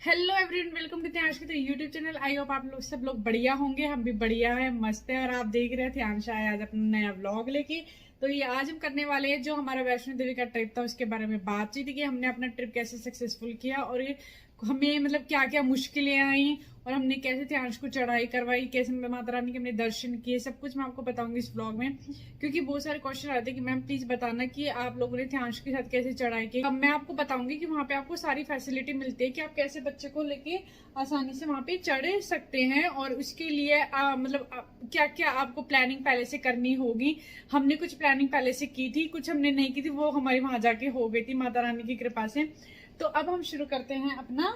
Hello everyone, welcome करते हैं आज के तो यूट्यूब चैनल। आई होप आप लोग सब लोग बढ़िया होंगे। हम भी बढ़िया है, मस्त है। और आप देख रहे थे आंशा है आज अपना नया व्लॉग लेके। तो ये आज हम करने वाले हैं जो हमारा वैष्णो देवी का ट्रिप था उसके बारे में बातचीत की हमने अपना ट्रिप कैसे सक्सेसफुल किया और ये हमें मतलब क्या क्या मुश्किलें आई और हमने कैसे ध्यांश को चढ़ाई करवाई, कैसे माता रानी के हमने दर्शन किए, सब कुछ मैं आपको बताऊंगी इस व्लॉग में। क्योंकि बहुत सारे क्वेश्चन आते हैं कि मैम प्लीज बताना कि आप लोगों ने ध्यांश के साथ कैसे चढ़ाई की। अब मैं आपको बताऊंगी कि वहाँ पे आपको सारी फैसिलिटी मिलती है कि आप कैसे बच्चे को लेके आसानी से वहाँ पे चढ़ सकते हैं। और उसके लिए क्या क्या आपको प्लानिंग पहले से करनी होगी। हमने कुछ प्लानिंग पहले से की थी, कुछ हमने नहीं की थी, वो हमारी वहां जाके हो गई थी माता रानी की कृपा से। तो अब हम शुरू करते हैं अपना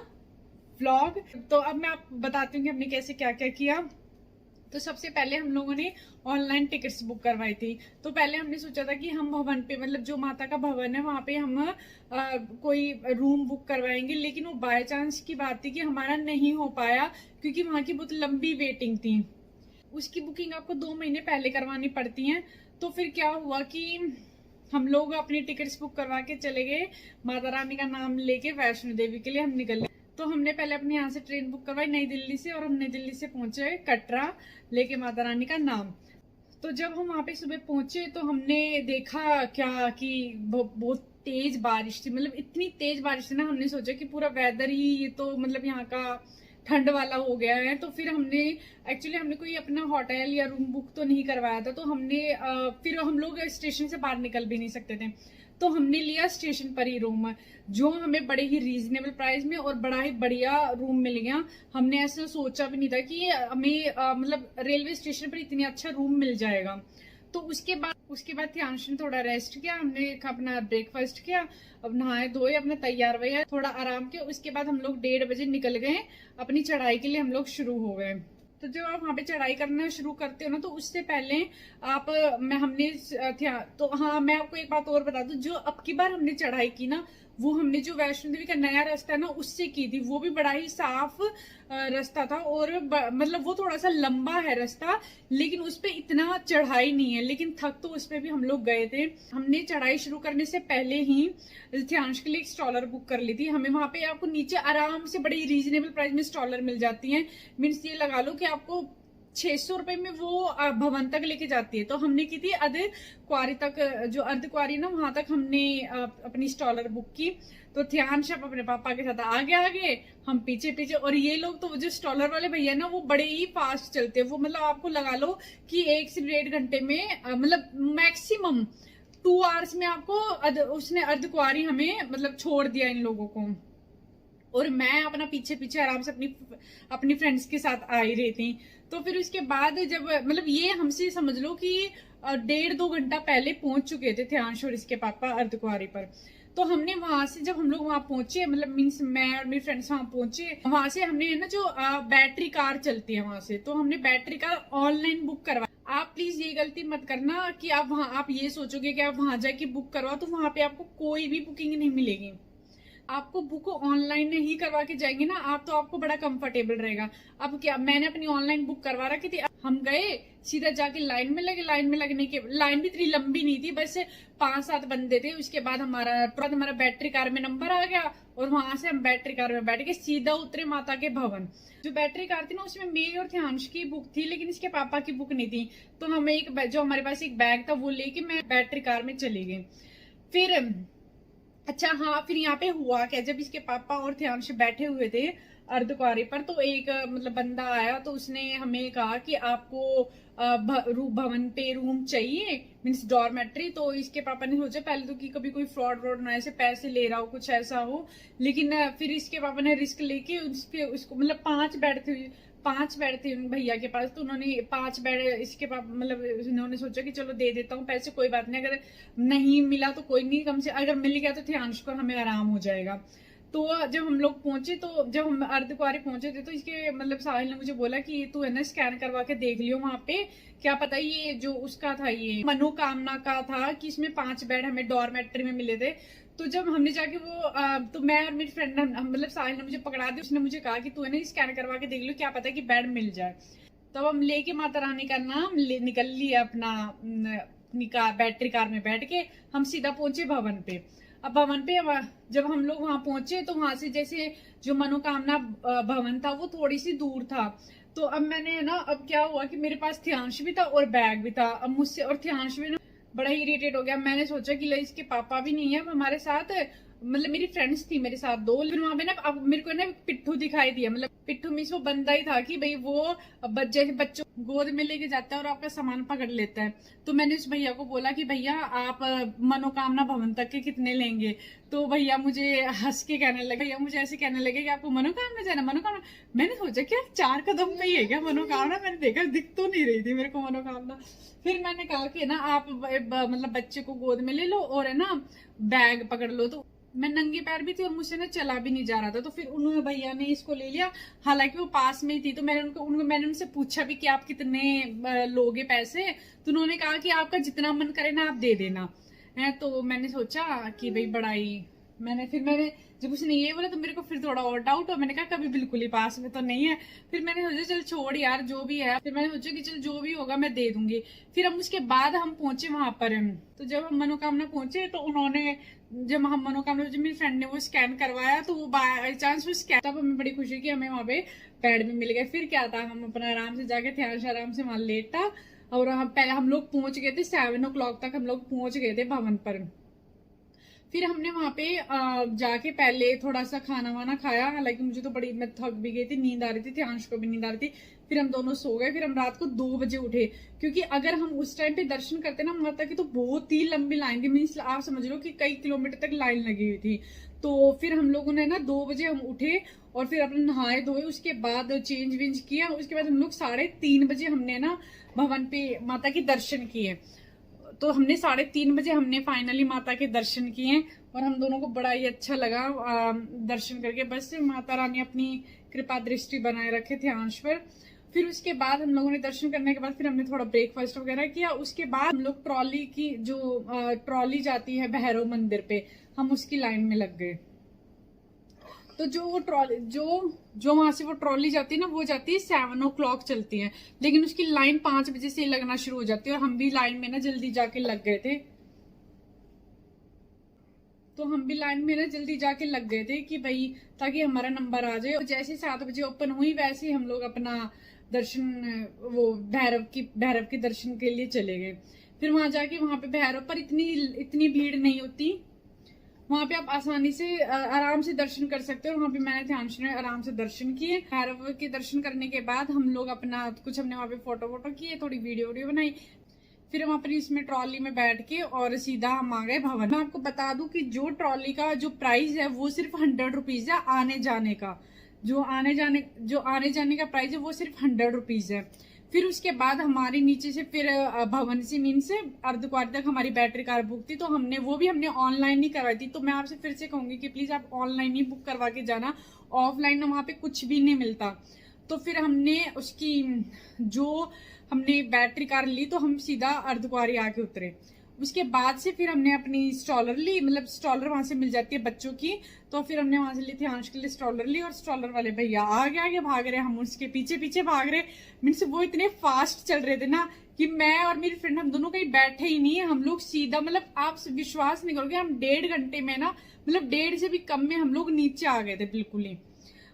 व्लॉग। तो अब मैं आपको बताती हूँ कि हमने कैसे क्या क्या किया। तो सबसे पहले हम लोगों ने ऑनलाइन टिकट्स बुक करवाई थी। तो पहले हमने सोचा था कि हम भवन पे मतलब जो माता का भवन है वहां पे हम कोई रूम बुक करवाएंगे, लेकिन वो बाय चांस की बात थी कि हमारा नहीं हो पाया क्योंकि वहां की बहुत लंबी वेटिंग थी। उसकी बुकिंग आपको 2 महीने पहले करवानी पड़ती है। तो फिर क्या हुआ कि हम लोग अपनी टिकट्स बुक करवा के चले गए, माता रानी का नाम लेके वैष्णो देवी के लिए हम निकल गए। तो हमने पहले अपने यहाँ से ट्रेन बुक करवाई नई दिल्ली से, और हम नई दिल्ली से पहुंचे कटरा लेके माता रानी का नाम। तो जब हम वहां पे सुबह पहुंचे तो हमने देखा क्या कि बहुत तेज बारिश थी। मतलब इतनी तेज बारिश थी ना, हमने सोचा कि पूरा वेदर ही ये तो मतलब यहाँ का ठंड वाला हो गया है। तो फिर हमने कोई अपना होटल या रूम बुक तो नहीं करवाया था। तो फिर हम लोग स्टेशन से बाहर निकल भी नहीं सकते थे। तो हमने लिया स्टेशन पर ही रूम, जो हमें बड़े ही रीजनेबल प्राइस में और बड़ा ही बढ़िया रूम मिल गया। हमने ऐसा सोचा भी नहीं था कि हमें मतलब रेलवे स्टेशन पर इतनी अच्छा रूम मिल जाएगा। तो उसके बाद ध्यांश ने थोड़ा रेस्ट किया, हमने अपना ब्रेकफास्ट किया, अब नहाए धोए अपना तैयार हुए, थोड़ा आराम किया। उसके बाद हम लोग 1:30 बजे निकल गए अपनी चढ़ाई के लिए। हम लोग शुरू हो गए। तो जब आप वहां पे चढ़ाई करना शुरू करते हो ना, तो उससे पहले आप मैं हमने तो हाँ, मैं आपको एक बात और बता दूं, जो अब की बार हमने चढ़ाई की ना, वो हमने जो वैष्णो देवी का नया रास्ता है ना उससे की थी। वो भी बड़ा ही साफ रास्ता था और मतलब वो थोड़ा सा लंबा है रास्ता, लेकिन उस पे इतना चढ़ाई नहीं है। लेकिन थक तो उस पे भी हम लोग गए थे। हमने चढ़ाई शुरू करने से पहले ही ध्यांश के लिए एक स्टॉलर बुक कर ली थी। हमें वहां पे आपको नीचे आराम से बड़ी रीजनेबल प्राइस में स्टॉलर मिल जाती है। मीन्स ये लगा लो कि आपको 600 रुपए में वो भवन तक लेके जाती है। तो हमने की थी अर्ध कुआरी तक, जो अर्ध कुआरी ना वहां तक हमने अपनी स्टॉलर बुक की। तो ध्यान से अपने पापा के साथ आगे आगे, हम पीछे पीछे। और ये लोग तो जो स्टॉलर वाले भैया ना, वो बड़े ही फास्ट चलते हैं। वो मतलब आपको लगा लो कि 1 से 1.5 घंटे में मतलब मैक्सिमम 2 आवर्स में आपको उसने अर्ध कुआरी हमें मतलब छोड़ दिया इन लोगों को। और मैं अपना पीछे पीछे आराम से अपनी फ्रेंड्स के साथ आ ही रही थी। तो फिर उसके बाद जब मतलब ये हमसे समझ लो कि 1.5-2 घंटा पहले पहुंच चुके थे ध्यांश और इसके पापा अर्धकुंवारी पर। तो हमने वहां से, जब हम लोग वहां पहुंचे, मतलब मीन्स मैं और मेरी फ्रेंड्स वहां पहुंचे, वहां से हमने ना जो बैटरी कार चलती है वहां से, तो हमने बैटरी कार ऑनलाइन बुक करवा। आप प्लीज ये गलती मत करना कि आप ये सोचोगे कि आप वहां जाके बुक करवाओ, तो वहां पे आपको कोई भी बुकिंग नहीं मिलेगी। आपको बुक ऑनलाइन ही करवा के जाएंगे ना आप, तो आपको बड़ा कंफर्टेबल रहेगा। अब क्या, मैंने अपनी ऑनलाइन बुक करवा रखी थी। हम गए सीधा जाके लाइन में लगे। लाइन में लगने के, लाइन भी इतनी लंबी नहीं थी, बस 5-7 बंदे थे। उसके बाद हमारा बैटरी कार में नंबर आ गया और वहां से हम बैटरी कार में बैठ के सीधा उतरे माता के भवन। जो बैटरी कार थी ना, उसमें मेरी और ध्यांश की बुक थी, लेकिन इसके पापा की बुक नहीं थी। तो हमें जो हमारे पास एक बैग था वो लेके मैं बैटरी कार में चली गई। फिर अच्छा हाँ, फिर यहाँ पे हुआ क्या, जब इसके पापा और ध्यांश बैठे हुए थे अर्धकुंवारी पर, तो एक मतलब बंदा आया। तो उसने हमें कहा कि आपको भवन पे रूम चाहिए, मीन्स डॉर्मेट्री। तो इसके पापा ने सोचा पहले तो कि कभी कोई फ्रॉड ना ऐसे पैसे ले रहा हो, कुछ ऐसा हो। लेकिन फिर इसके पापा ने रिस्क लेके उसको मतलब 5 बेड थे उन भैया के पास। तो उन्होंने 5 बेड इसके पास मतलब उन्होंने सोचा कि चलो दे देता हूँ पैसे, कोई बात नहीं, अगर नहीं मिला तो कोई नहीं, कम से अगर मिल गया तो ध्यांश को हमें आराम हो जाएगा। तो जब हम लोग पहुंचे, तो जब हम अर्धकुंवारी पहुंचे थे, तो इसके मतलब साहिल ने मुझे बोला कि तू है ना स्कैन करवा के देख लियो वहां पे, क्या पता ये जो उसका था, ये मनोकामना का था कि इसमें 5 बेड हमें डॉर्मेट्री में मिले थे। तो जब हमने जाके तो मैं और मेरी फ्रेंड मतलब साहिल ने मुझे पकड़ा दिया। उसने मुझे कहा कि तू है ना स्कैन करवा के देख लो, क्या पता कि बेड मिल जाए। तब हम लेके माता रानी का नाम निकल लिया अपना बैटरी कार में बैठ के। हम सीधा पहुंचे भवन पे। अब भवन पे जब हम लोग वहां पहुंचे तो वहां से जैसे जो मनोकामना भवन था वो थोड़ी सी दूर था। तो अब मैंने ना, अब क्या हुआ कि मेरे पास थ्यांश भी था और बैग भी था। अब मुझसे और थ्यांश भी ना बड़ा ही इरिटेट हो गया। मैंने सोचा कि इसके पापा भी नहीं है हमारे साथ, मतलब मेरी फ्रेंड्स थी मेरे साथ 2। फिर वहां पे ना अब मेरे को ना पिट्ठू दिखाई दिया, मतलब पिट्ठू मीन्स वो बंदा ही था कि भाई वो जैसे बच्चों गोद में लेके जाता है और आपका सामान पकड़ लेता है। तो मैंने उस भैया को बोला कि भैया आप मनोकामना भवन तक के कितने लेंगे। तो भैया मुझे हंस के कहने लगे, भैया मुझे ऐसे कहने लगे कि आपको मनोकामना जाना, मनोकामना। मैंने सोचा क्या 4 कदम पे ही है क्या मनोकामना, मैंने देखा दिख तो नहीं रही थी मेरे को मनोकामना। फिर मैंने कहा कि ना आप मतलब बच्चे को गोद में ले लो और है ना बैग पकड़ लो। तो मैं नंगे पैर भी थी और मुझसे ना चला भी नहीं जा रहा था। तो फिर उन्होंने भैया ने इसको ले लिया, हालांकि वो पास में ही थी। तो मैंने उनसे पूछा भी कि आप कितने लोगे पैसे। तो उन्होंने कहा कि आपका जितना मन करे ना आप दे देना है। तो मैंने सोचा कि भाई बड़ा ही मैंने जब उसने ये बोला तो मेरे को फिर थोड़ा और डाउट हो। मैंने कहा कभी बिल्कुल ही पास में तो नहीं है। फिर मैंने सोचा चल छोड़ यार जो भी है। फिर मैंने सोचा कि चल जो भी होगा मैं दे दूंगी। फिर हम उसके बाद हम पहुंचे वहां पर। तो जब हम मनोकामना पहुंचे तो उन्होंने जब हम मनोकामना जब मेरी फ्रेंड ने वो स्कैन करवाया तो वो बाय चांस वो स्कैन, तब हमें बड़ी खुशी कि हमें वहां पे बेड में मिल गए। फिर क्या था, हम अपना आराम से जाके ध्यान आराम से वहां लेटा और हम लोग पहुंच गए थे 7 o'clock तक हम लोग पहुंच गए थे भवन पर। फिर हमने वहां पे जाके पहले थोड़ा सा खाना वाना खाया, हालांकि मुझे तो बड़ी मैं थक भी गई थी, नींद आ रही थी, ध्यांश को भी नींद आ रही थी। फिर हम दोनों सो गए। फिर हम रात को 2 बजे उठे, क्योंकि अगर हम उस टाइम पे दर्शन करते ना माता की तो बहुत ही लंबी लाइन थी। मीन्स आप समझ लो कि कई किलोमीटर तक लाइन लगी हुई थी। तो फिर हम लोगों ने ना 2 बजे हम उठे और फिर अपने नहाए धोए, उसके बाद चेंज वेंज किया। उसके बाद हम लोग 3:30 बजे हमने ना भवन पे माता के दर्शन किए। तो हमने 3:30 बजे हमने फाइनली माता के दर्शन किए और हम दोनों को बड़ा ही अच्छा लगा दर्शन करके। बस माता रानी अपनी कृपा दृष्टि बनाए रखे ध्यांश पर। फिर उसके बाद हम लोगों ने दर्शन करने के बाद फिर हमने थोड़ा ब्रेकफास्ट वगैरह किया। उसके बाद हम लोग ट्रॉली की जो ट्रॉली जाती है भैरव मंदिर पे, हम उसकी लाइन में लग गए। तो जो वो ट्रॉली जो वहां से वो ट्रॉली जाती है ना, वो जाती है 7 o'clock चलती है, लेकिन उसकी लाइन 5 बजे से लगना शुरू हो जाती है। और हम भी लाइन में ना जल्दी जाके लग गए थे। तो हम भी लाइन में ना जल्दी जाके लग गए थे कि भाई ताकि हमारा नंबर आ जाए। और जैसे 7 बजे ओपन हुई वैसे ही हम लोग अपना दर्शन वो भैरव के दर्शन के लिए चले गए। फिर वहां जाके वहां पे भैरव पर इतनी भीड़ नहीं होती, वहां पे आप आसानी से आराम से दर्शन कर सकते हो। वहां पे मैंने ध्यान से आराम से दर्शन किए। भैरव के दर्शन करने के बाद हम लोग अपना कुछ हमने वहां पे फोटो किए, थोड़ी वीडियो बनाई। फिर हम अपनी इसमें ट्रॉली में बैठ के और सीधा हम आ गए भवन। मैं आपको बता दूं कि जो ट्रॉली का जो प्राइस है वो सिर्फ 100 रुपीज है आने जाने का। जो आने जाने का प्राइस है वो सिर्फ 100 रुपीज है। फिर उसके बाद हमारी नीचे से फिर भवन से मीन से अर्धकुंवारी तक हमारी बैटरी कार बुक थी। तो हमने ऑनलाइन नहीं करवाई थी। तो मैं आपसे फिर से कहूंगी कि प्लीज आप ऑनलाइन ही बुक करवा के जाना, ऑफलाइन वहां पे कुछ भी नहीं मिलता। तो फिर हमने हमने बैटरी कार ली तो हम सीधा अर्धकुंवारी आके उतरे। उसके बाद से फिर हमने अपनी स्ट्रॉलर ली, मतलब स्ट्रॉलर वहां से मिल जाती है बच्चों की। तो फिर हमने वहां से ली थी अंश के लिए स्ट्रॉलर ली और स्ट्रॉलर वाले भैया आगे भाग रहे, हम उसके पीछे पीछे भाग रहे। मीन्स वो इतने फास्ट चल रहे थे ना कि मैं और मेरी फ्रेंड हम दोनों कहीं बैठे ही नहीं है। हम लोग सीधा, मतलब आप विश्वास नहीं करोगे, हम 1.5 घंटे में ना, मतलब 1.5 से भी कम में हम लोग नीचे आ गए थे बिल्कुल ही।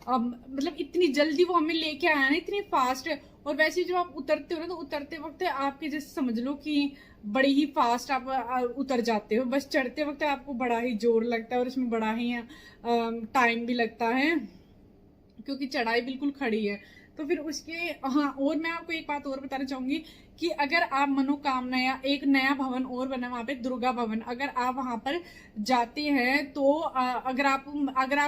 मतलब इतनी जल्दी वो हमें लेके आया ना, इतनी फास्ट। और वैसे जब आप उतरते हो ना तो उतरते वक्त आपके जैसे समझ लो कि बड़ी ही फास्ट आप उतर जाते हो। बस चढ़ते वक्त आपको बड़ा ही जोर लगता है और इसमें बड़ा ही टाइम भी लगता है क्योंकि चढ़ाई बिल्कुल खड़ी है। तो फिर और मैं आपको एक बात और बताना चाहूंगी कि अगर आप मनोकामना या एक नया भवन और बना वहां पे दुर्गा भवन, अगर आप वहां पर जाते हैं तो अगर आप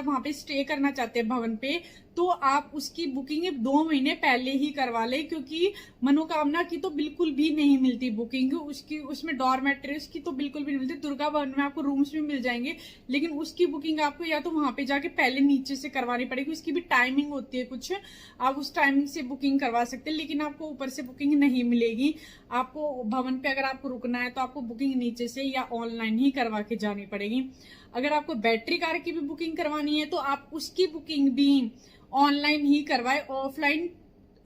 वहां पे स्टे करना चाहते हैं भवन पे तो आप उसकी बुकिंग 2 महीने पहले ही करवा ले, क्योंकि मनोकामना की तो बिल्कुल भी नहीं मिलती बुकिंग। उसमें डॉर्मेट्री उसकी तो बिल्कुल भी नहीं मिलती। दुर्गा भवन में आपको रूम्स भी मिल जाएंगे, लेकिन उसकी बुकिंग आपको या तो वहां पे जाके पहले नीचे से करवानी पड़ेगी। उसकी भी टाइमिंग होती है कुछ, आप उस टाइमिंग से बुकिंग करवा सकते हैं, लेकिन आपको ऊपर से बुकिंग नहीं मिलेगी। आपको भवन पे अगर आपको रुकना है तो आपको बुकिंग नीचे से या ऑनलाइन ही करवा के जानी पड़ेगी। अगर आपको बैटरी कार की भी बुकिंग करवानी है तो आप उसकी बुकिंग भी ऑनलाइन ही करवाए, ऑफलाइन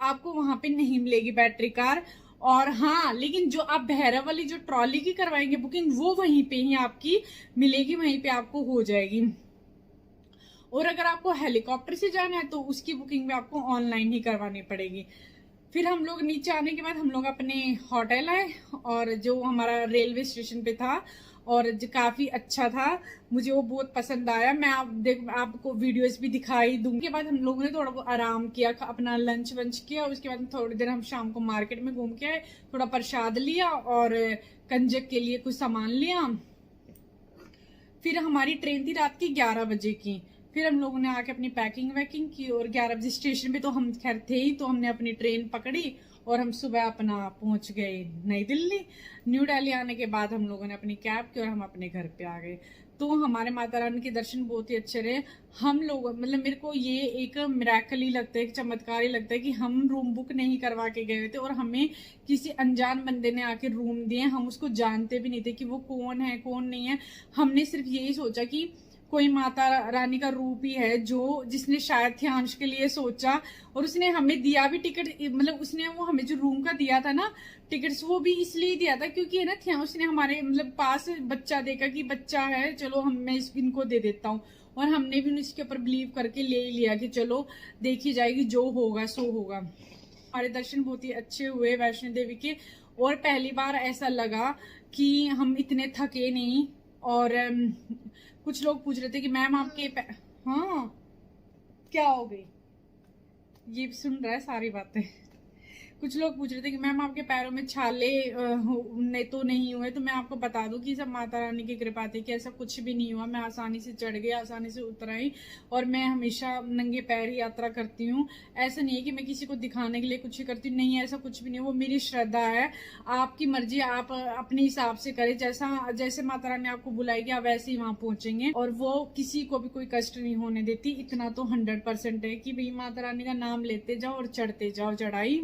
आपको वहां पे नहीं मिलेगी बैटरी कार। और हाँ, लेकिन जो आप भैरव वाली जो ट्रॉली की करवाएंगे बुकिंग, वो वहीं पे ही आपकी मिलेगी, वहीं पे आपको हो जाएगी। और अगर आपको हेलीकॉप्टर से जाना है तो उसकी बुकिंग भी आपको ऑनलाइन ही करवानी पड़ेगी। फिर हम लोग नीचे आने के बाद हम लोग अपने होटल आए, और जो हमारा रेलवे स्टेशन पे था, और जो काफी अच्छा था, मुझे वो बहुत पसंद आया। मैं आपको वीडियोस भी दिखाई दूंगी। के बाद हम लोगों ने थोड़ा बहुत आराम किया, अपना लंच वंच किया। उसके बाद थोड़ी देर हम शाम को मार्केट में घूम के आए, थोड़ा प्रसाद लिया और कंजक के लिए कुछ सामान लिया। फिर हमारी ट्रेन थी रात की 11 बजे की। फिर हम लोगों ने आके अपनी पैकिंग वैकिंग की, और 11 बजे स्टेशन पे तो हम खैर थे ही, तो हमने अपनी ट्रेन पकड़ी और हम सुबह अपना पहुंच गए नई दिल्ली। न्यू दिल्ली आने के बाद हम लोगों ने अपनी कैब की और हम अपने घर पे आ गए। तो हमारे माता रानी के दर्शन बहुत ही अच्छे रहे। हम लोग मतलब मेरे को ये एक मिरेकल ही लगता है, एक चमत्कार ही लगता है कि हम रूम बुक नहीं करवा के गए थे और हमें किसी अनजान बंदे ने आके रूम दिए। हम उसको जानते भी नहीं थे कि वो कौन है कौन नहीं है। हमने सिर्फ यही सोचा कि कोई माता रानी का रूप ही है, जो जिसने शायद ध्यांश के लिए सोचा, और उसने हमें दिया भी टिकट। मतलब उसने वो हमें जो रूम का दिया था ना टिकट्स, वो भी इसलिए दिया था क्योंकि है ना ध्यांश ने हमारे मतलब पास बच्चा देखा कि बच्चा है, चलो मैं इनको दे देता हूँ। और हमने भी इसके ऊपर बिलीव करके ले लिया कि चलो देखी जाएगी, जो होगा सो होगा। हमारे दर्शन बहुत ही अच्छे हुए वैष्णो देवी के, और पहली बार ऐसा लगा कि हम इतने थके नहीं। और कुछ लोग पूछ रहे थे कि मैम आपके हाँ क्या हो गई, ये सुन रहा है सारी बातें। कुछ लोग पूछ रहे थे कि मैम आपके पैरों में छाले ने तो नहीं हुए। तो मैं आपको बता दूं कि सब माता रानी की कृपा थी, कि ऐसा कुछ भी नहीं हुआ। मैं आसानी से चढ़ गई, आसानी से उतर आई, और मैं हमेशा नंगे पैर ही यात्रा करती हूँ। ऐसा नहीं है कि मैं किसी को दिखाने के लिए कुछ ही करती हूँ, नहीं, ऐसा कुछ भी नहीं। वो मेरी श्रद्धा है। आपकी मर्जी, आप अपने हिसाब से करें, जैसे माता रानी आपको बुलाएगी आप वैसे ही वहां पहुंचेंगे। और वो किसी को भी कोई कष्ट नहीं होने देती, इतना तो 100% है कि भाई माता रानी का नाम लेते जाओ और चढ़ते जाओ चढ़ाई।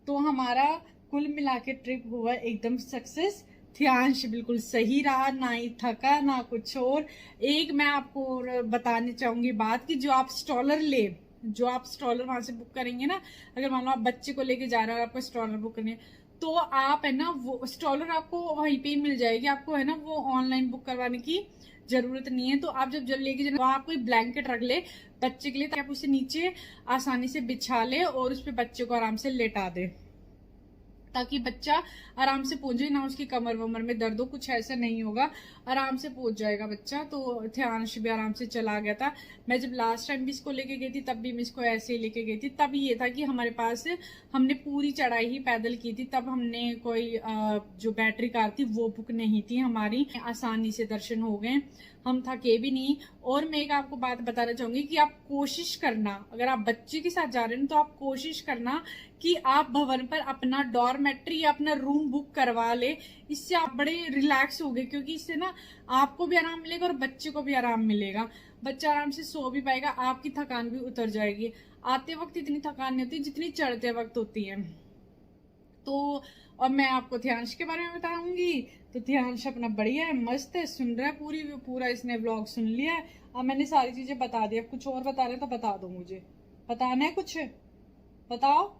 तो हमारा कुल मिला के ट्रिप हुआ एकदम सक्सेस। ध्यांश बिल्कुल सही रहा, ना ही थका ना कुछ और। एक मैं आपको और बताने चाहूंगी बात, कि जो आप स्टॉलर वहां से बुक करेंगे ना, अगर मान लो आप बच्चे को लेके जा रहे हो और आपको स्टॉलर बुक करनी है, तो आप है ना वो स्टॉलर आपको वहीं पे मिल जाएगी। आपको है ना वो ऑनलाइन बुक करवाने की जरूरत नहीं है। तो आप जब लेके जाना, तो आप कोई ब्लैंकेट रख ले बच्चे के लिए, ताकि आप उसे नीचे आसानी से बिछा ले और उस पर बच्चे को आराम से लेटा दे, ताकि बच्चा आराम से पहुंचे, ना उसकी कमर वमर में दर्द हो, कुछ ऐसा नहीं होगा, आराम से पहुंच जाएगा बच्चा। तो ध्यांश भी आराम से चला गया था। मैं जब लास्ट टाइम भी इसको लेके गई थी तब भी मैं इसको ऐसे ही लेके गई थी। तब ये था कि हमारे पास, हमने पूरी चढ़ाई ही पैदल की थी, तब हमने कोई जो बैटरी कार थी वो बुक नहीं थी हमारी। आसानी से दर्शन हो गए, हम थके भी नहीं। और मैं एक आपको बात बताना चाहूंगी कि आप कोशिश करना, अगर आप बच्चे के साथ जा रहे हैं तो आप कोशिश करना कि आप भवन पर अपना डॉर्मेट्री या अपना रूम बुक करवा ले। इससे आप बड़े रिलैक्स हो गए, क्योंकि इससे ना आपको भी आराम मिलेगा और बच्चे को भी आराम मिलेगा। बच्चा आराम से सो भी पाएगा, आपकी थकान भी उतर जाएगी। आते वक्त इतनी थकान नहीं होती जितनी चढ़ते वक्त होती है। तो और मैं आपको ध्यांश के बारे में बताऊंगी। तो ध्यांश अपना बढ़िया है, मस्त है, सुन रहा है, पूरा इसने व्लॉग सुन लिया है। अब मैंने सारी चीजें बता दी। अब कुछ और बता रहे तो बता दो, मुझे बताना है कुछ, बताओ,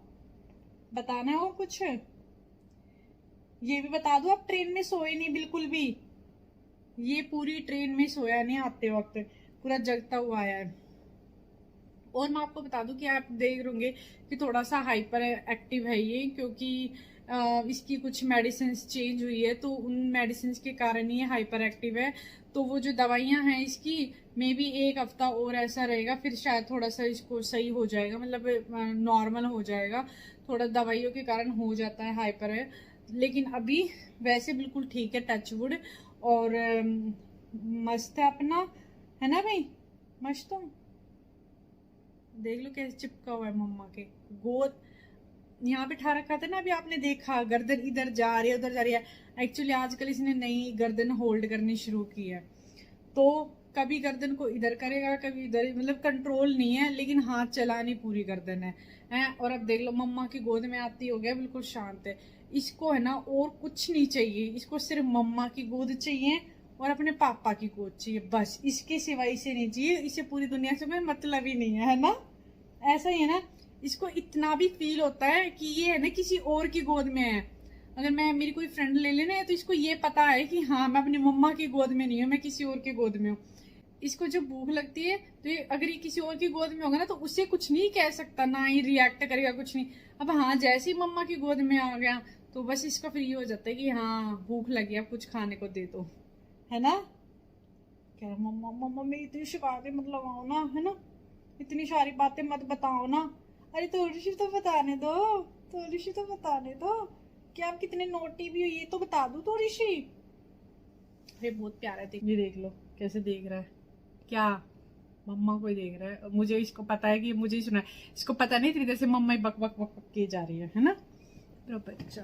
बताना है और कुछ। ये भी बता दो, आप ट्रेन में सोए नहीं बिल्कुल भी, ये पूरी ट्रेन में सोया नहीं, आते वक्त पूरा जगता हुआ आया है। और मैं आपको बता दूं कि आप देख रहे होंगे कि थोड़ा सा हाइपर एक्टिव है ये, क्योंकि इसकी कुछ मेडिसिन चेंज हुई है, तो उन मेडिसिन के कारण ये हाइपर एक्टिव है। तो वो जो दवाइयां हैं इसकी, मे बी 1 हफ्ता और ऐसा रहेगा, फिर शायद थोड़ा सा इसको सही हो जाएगा, मतलब नॉर्मल हो जाएगा। थोड़ा दवाइयों के कारण हो जाता है हाइपर है, लेकिन अभी वैसे बिल्कुल ठीक है, टचवुड। और मस्त है अपना, है ना भाई, मस्त हो। देख लो कैसे चिपका हुआ है मम्मा के गोद, यहाँ पे ठा रखा था ना, अभी आपने देखा गर्दन इधर जा रही है उधर जा रही है। एक्चुअली आजकल इसने नई गर्दन होल्ड करनी शुरू की है, तो कभी गर्दन को इधर करेगा कभी इधर, मतलब कंट्रोल नहीं है, लेकिन हाथ चलानी पूरी गर्दन है। और अब देख लो मम्मा की गोद में आती हो गया, बिल्कुल शांत है। इसको है ना और कुछ नहीं चाहिए, इसको सिर्फ मम्मा की गोद चाहिए और अपने पापा की गोद चाहिए, बस। इसके सिवा इसे नहीं चाहिए, इसे पूरी दुनिया से कोई मतलब ही नहीं है ना, ऐसा ही है ना। इसको इतना भी फील होता है कि ये है ना किसी और की गोद में है। अगर मैं मेरी कोई फ्रेंड ले लेना तो इसको ये पता है कि हाँ मैं अपनी मम्मा की गोद में नहीं हूँ, मैं किसी और की गोद में हूँ। इसको जब भूख लगती है तो ये अगर ये किसी और की गोद में होगा ना तो उससे कुछ नहीं कह सकता, ना ही रिएक्ट करेगा, कुछ नहीं। अब हाँ जैसे ही मम्मा की गोद में आ गया तो बस इसका फ्री हो जाता है कि हाँ भूख लगी, अब कुछ खाने को दे दो, है ना। कह रहा मम्मा मम्मा मेरी इतनी शिकायतें मत लगाओ ना, है ना, इतनी सारी बातें मत बताओ ना। अरे थोड़ी सी तो बताने दो, थोड़ी सी तो बताने दो कि आप कितने नोटी भी हो, ये तो बता दो थोड़ी सी। अरे बहुत प्यारा है, ये देख लो कैसे देख रहा है, क्या मम्मा को ही देख रहा है। मुझे इसको पता है कि मुझे ही सुना है, इसको पता नहीं इतनी देर से मम्मा ही बक बक बक बक की जा रही है ना। तो बच्चा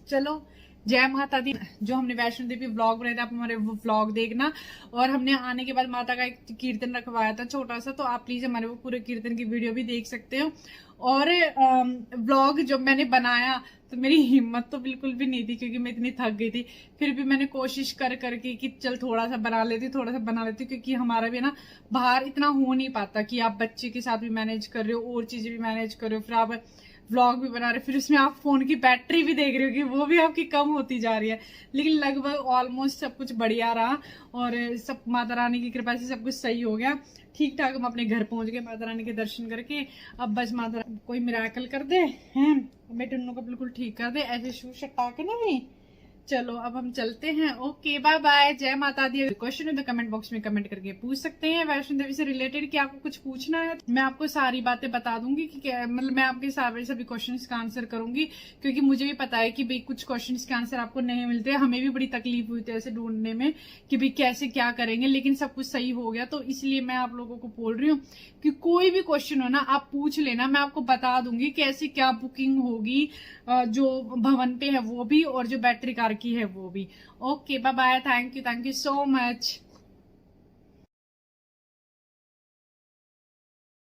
चलो जय माता दी। जो हमने वैष्णो देवी व्लॉग बनाया था आप हमारे वो व्लॉग देखना, और हमने आने के बाद माता का एक कीर्तन रखवाया था छोटा सा, तो आप प्लीज हमारे वो पूरे कीर्तन की वीडियो भी देख सकते हो। और व्लॉग जब मैंने बनाया तो मेरी हिम्मत तो बिल्कुल भी नहीं थी क्योंकि मैं इतनी थक गई थी, फिर भी मैंने कोशिश कर करके कि चल थोड़ा सा बना लेती, थोड़ा सा बना लेती, क्योंकि हमारा भी ना बाहर इतना हो नहीं पाता कि आप बच्चे के साथ भी मैनेज कर रहे हो और चीजें भी मैनेज कर रहे हो, फिर आप व्लॉग भी बना रहे हो, फिर उसमें आप फोन की बैटरी भी देख रहे हो कि वो भी आपकी कम होती जा रही है। लेकिन लगभग ऑलमोस्ट सब कुछ बढ़िया रहा और सब माता रानी की कृपा से सब कुछ सही हो गया, ठीक ठाक। हम अपने घर पहुंच गए माता रानी के दर्शन करके। अब बस माता रानी कोई मिराकल कर दे हैं, मैं टुन्नू को बिल्कुल ठीक कर दे ऐसे शू शटा के ना भी। चलो अब हम चलते हैं, ओके बाय बाय, जय माता दी। क्वेश्चन है तो कमेंट बॉक्स में कमेंट करके पूछ सकते हैं वैष्णो देवी से रिलेटेड कि आपको कुछ पूछना है, मैं आपको सारी बातें बता दूंगी कि क्या, मतलब मैं आपके सारे सभी क्वेश्चंस का आंसर करूंगी, क्योंकि मुझे भी पता है कि भाई कुछ क्वेश्चंस के आंसर आपको नहीं मिलते। हमें भी बड़ी तकलीफ हुई थी ऐसे ढूंढने में कि भाई कैसे क्या करेंगे, लेकिन सब कुछ सही हो गया। तो इसलिए मैं आप लोगों को बोल रही हूँ कि कोई भी क्वेश्चन हो ना आप पूछ लेना, मैं आपको बता दूंगी कैसे क्या बुकिंग होगी, जो भवन पे है वो भी और जो बैटरी कार की है वो भी। Okay bye bye, thank you so much.